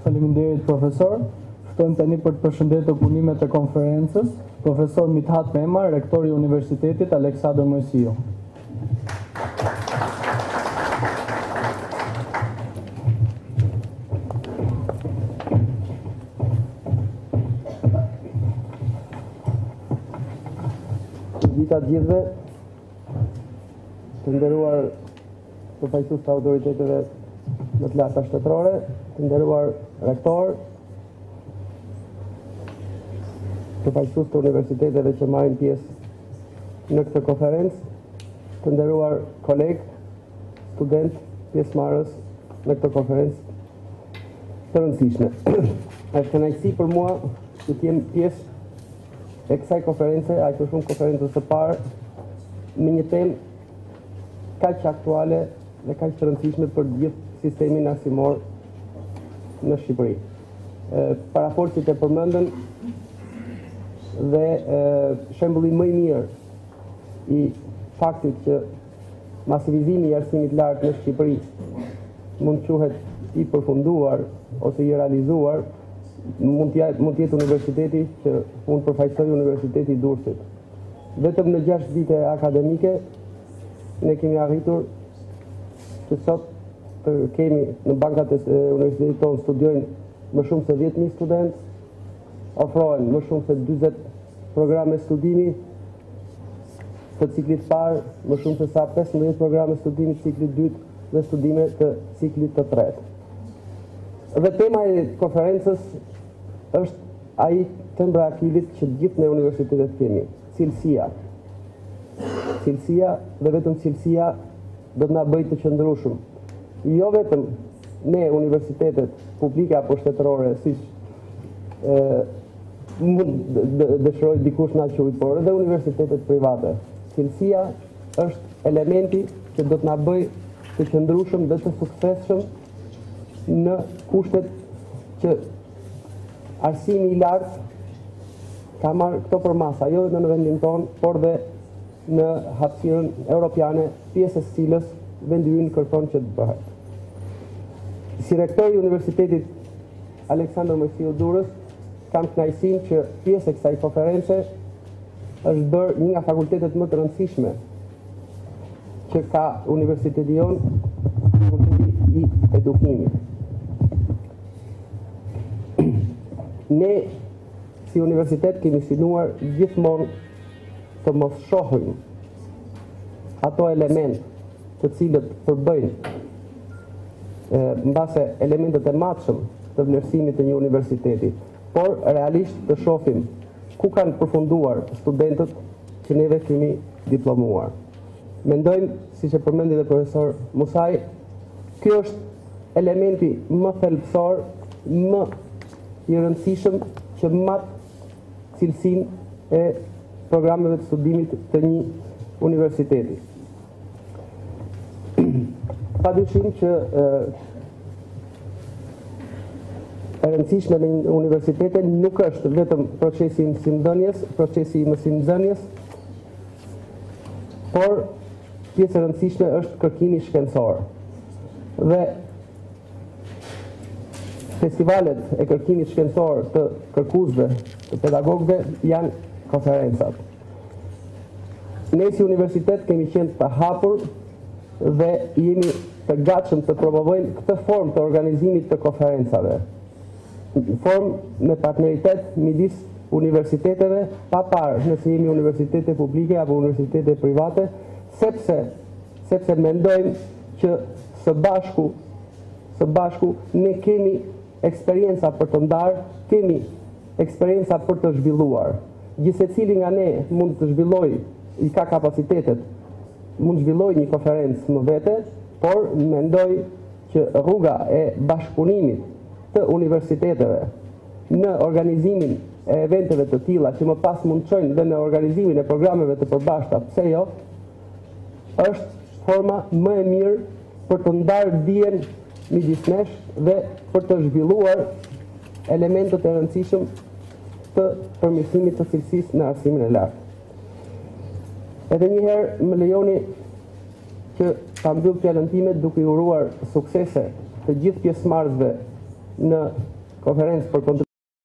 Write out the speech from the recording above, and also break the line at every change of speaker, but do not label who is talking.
Faleminderit profesor. Ftojmë tani për të përshëndetur punimet e konferencës profesor Mithat Mema, rektori i Universitetit Aleksandër Mojsiu.
Dita gjithve, të nderuar përfaqësues të autoriteteve më të larta shtetërore, të nderuar rektor, përfaqësues të universiteteve që marrin pjesë në këtë konferencë, të nderuar kolegë, student, pjesëmarrës në këtë konferencë të rëndësishme. Është kënaqësi për mua që të jem pjesë e kësaj konference, aq shumë konferencës së parë, me një temë kaq aktuale dhe kaq të rëndësishme për gjithë sistemin arsimor në Shqipëri. Paraforcit e përmendën dhe shembulli më i mirë i faktit që masivizimi i arsimit lartë në Shqipëri mund quhet i përfunduar ose i realizuar, mund të jetë universiteti që unë përfaqësoj, Universiteti i Durrësit. Vetëm në 6 vite akademike ne kemi arritur që sot të kemi në bankat e universitetit tonë studiojnë më shumë se 10.000 studentë, ofrohen më shumë se 40 programe studimi të ciklit parë, më shumë se sa 15 programe studimi të ciklit dytë dhe studime të ciklit të tretë. Dhe tema e konferencës është ai tembra akilit që gjithë ne universitetet kemi, cilësia. Cilësia dhe vetëm cilësia do të na bëjë të qëndrueshëm. Jo vetëm ne universitetet publike apo shtetërore, siç mund dëshiroj dikush na quajë, por edhe universitetet private. Cilësia është elementi që do të na bëjë të qëndrueshëm dhe të suksesshëm në kushtet që arsimi i lartë ka marrë këto përmasa, jo vetëm në vendin tonë, por dhe në hapësirën europiane, pjesë e cilës vendi ynë kërkon që të bëhet. Si rektor i Universitetit Aleksandër Mojsiu Durrës, kam kënaqësinë që pjesë e kësaj konference është bërë një nga fakultetet më të rëndësishme që ka universiteti jonë, fakulteti i edukimit. Ne, si universitet, kemi synuar gjithmonë të mos shohim ato element të cilët përbëjnë mbase elementet e matshëm të vlerësimit të një universiteti, por realisht të shohim ku kanë përfunduar studentët që neve kemi diplomuar. Mendojmë, siç e përmendi dhe profesor Musaj, ky është elementi më thelbësor, më i rëndësishëm që mat cilësinë e programeve të studimit të një universiteti. Padyshim që e rëndësishme në një universitete nuk është vetëm procesi i mësimdhënies, procesi i mësimdhënies, por pjesë e rëndësishme është kërkimi shkencor. Dhe festivalet e kërkimit shkencor të kërkuesve, të pedagogëve janë konferencat. Ne si universitet kemi qenë të hapur dhe jemi të gatshëm të promovojmë këtë formë të organizimit të konferencave. Formë me partneritet midis universiteteve, pa parë nëse jemi universitete publike apo universitete private, sepse mendojmë që së bashku ne kemi eksperienca për të ndarë, kemi eksperienca për të zhvilluar. Gjithsecili nga ne mund të zhvillojë, i ka kapacitetet, mund të zhvillojë një konferencë më vete, por mendoj që rruga e bashkëpunimit të universiteteve në organizimin e eventeve të tilla që më pas mund të çojnë dhe në organizimin e programeve të përbashkëta, pse jo, është forma më e mirë për të ndarë dijen midis nesh dhe për të zhvilluar elementet e rëndësishëm të përmirësimit të cilësisë në arsimin e lartë. Edhe një herë më lejoni që ta mbyll fjalën time duke i uruar suksese të gjithë pjesëmarrësve në konferencë për